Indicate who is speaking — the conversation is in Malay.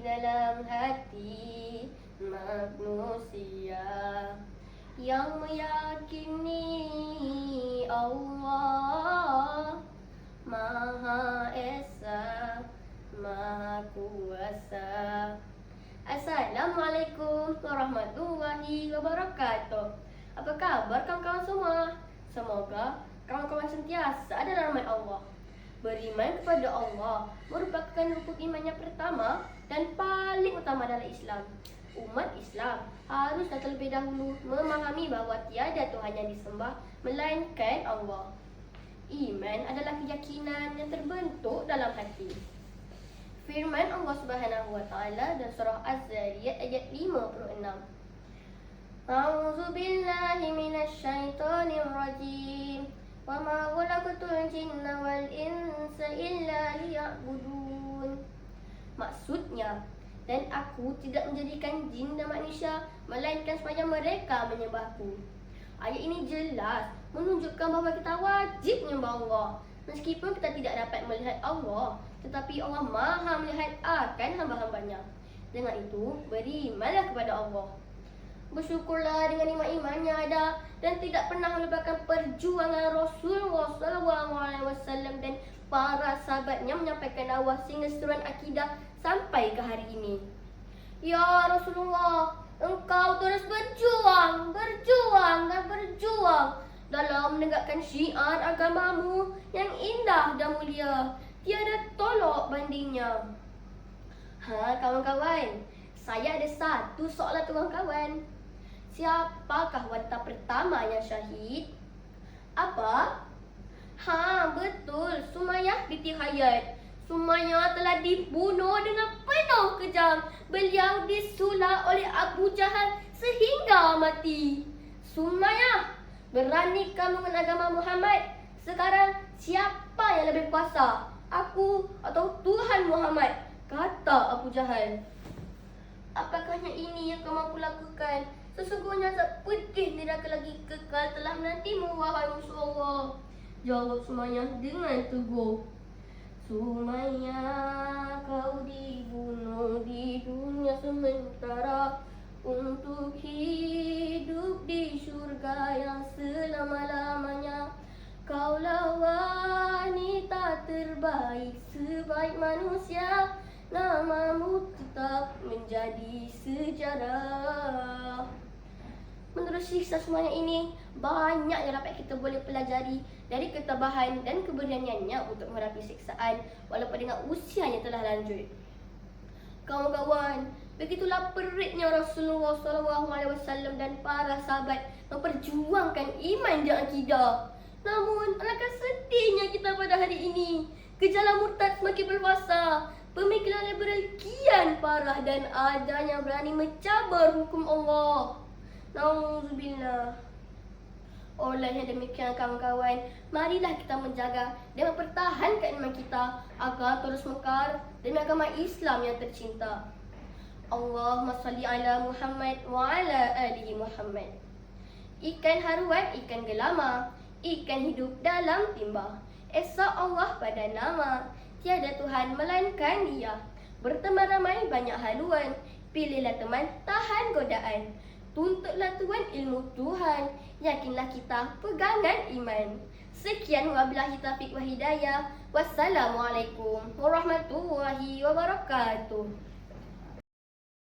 Speaker 1: dalam hati manusia yang meyakini Allah Maha Esa, Maha Kuasa. Assalamualaikum warahmatullahi wabarakatuh. Apa kabar kawan-kawan semua? Semoga kawan-kawan sentiasa ada dalam rahmat Allah. Beriman kepada Allah merupakan rukun iman yang pertama dan paling utama dalam Islam. Umat Islam harus terlebih dahulu memahami bahawa tiada Tuhan yang disembah melainkan Allah. Iman adalah keyakinan yang terbentuk dalam hati. Firman Allah Subhanahu wa taala dalam surah Az-Zariyat ayat 56. A'udzu billahi minasy syaithanir rajim. Wa ma khalaqtul jinna wal insa illa liya'budun. Maksudnya, dan aku tidak menjadikan jin dan manusia melainkan supaya mereka menyembahku. Ayat ini jelas menunjukkan bahawa kita wajib menyembah Allah. Meskipun kita tidak dapat melihat Allah, tetapi Allah Maha melihat akan hamba-hambanya. Dengan itu, berimanlah kepada Allah. Bersyukurlah dengan iman-iman yang ada dan tidak pernah melupakan perjuangan Rasulullah SAW dan para sahabatnya menyampaikan dakwah sehingga seruan akidah sampai ke hari ini. Ya Rasulullah, engkau terus berjuang dalam menegakkan syiar agamamu yang indah dan mulia, tiada tolak bandingnya. Kawan-kawan, saya ada satu soalan kawan-kawan. Siapakah wanita pertama yang syahid? Apa? Betul, Sumayyah binti Hayat. Sumayyah telah dibunuh dengan penuh kejam. Beliau disulak oleh Abu Jahal sehingga mati. Sumayyah, beranikah menggunakan agama Muhammad? Sekarang siapa yang lebih kuasa? Aku atau Tuhan Muhammad? Kata Abu Jahal. Apakah hanya ini yang kau mampu lakukan? Sesungguhnya zat putih neraka lagi kekal telah menantimu, wahai musuh Allah. Jawab Sumayyah dengan teguh. Sumayyah, kau dibunuh di dunia sementara untuk hidup di syurga yang selama-lamanya. Kaulah wanita terbaik sebaik manusia, namamu tetap menjadi sejarah. Menurut kisah Sumayyah ini, banyak yang dapat kita boleh pelajari dari ketabahan dan keberaniannya untuk menghadapi siksaan walaupun dengan usia yang telah lanjut. Kawan-kawan, begitulah peritnya Rasulullah SAW dan para sahabat memperjuangkan iman dan akidah. Namun, alangkah sedihnya kita pada hari ini. Gejala murtad semakin berkuasa, pemikiran liberal kian parah dan ada yang berani mencabar hukum Allah. Nauzubillah. Oleh yang demikian kawan-kawan, marilah kita menjaga dan mempertahankan iman kita agar terus mekar demi agama Islam yang tercinta. Allahumma salli ala Muhammad wa ala alihi Muhammad. Ikan haruan, ikan gelama, ikan hidup dalam timba. Esa Allah pada nama, tiada Tuhan melainkan Dia. Berteman ramai banyak haluan, pilihlah teman tahan godaan. Tuntutlah Tuhan ilmu Tuhan, yakinlah kita pegangan iman. Sekian wabillahi taufiq wa hidayah. Wassalamualaikum warahmatullahi wabarakatuh.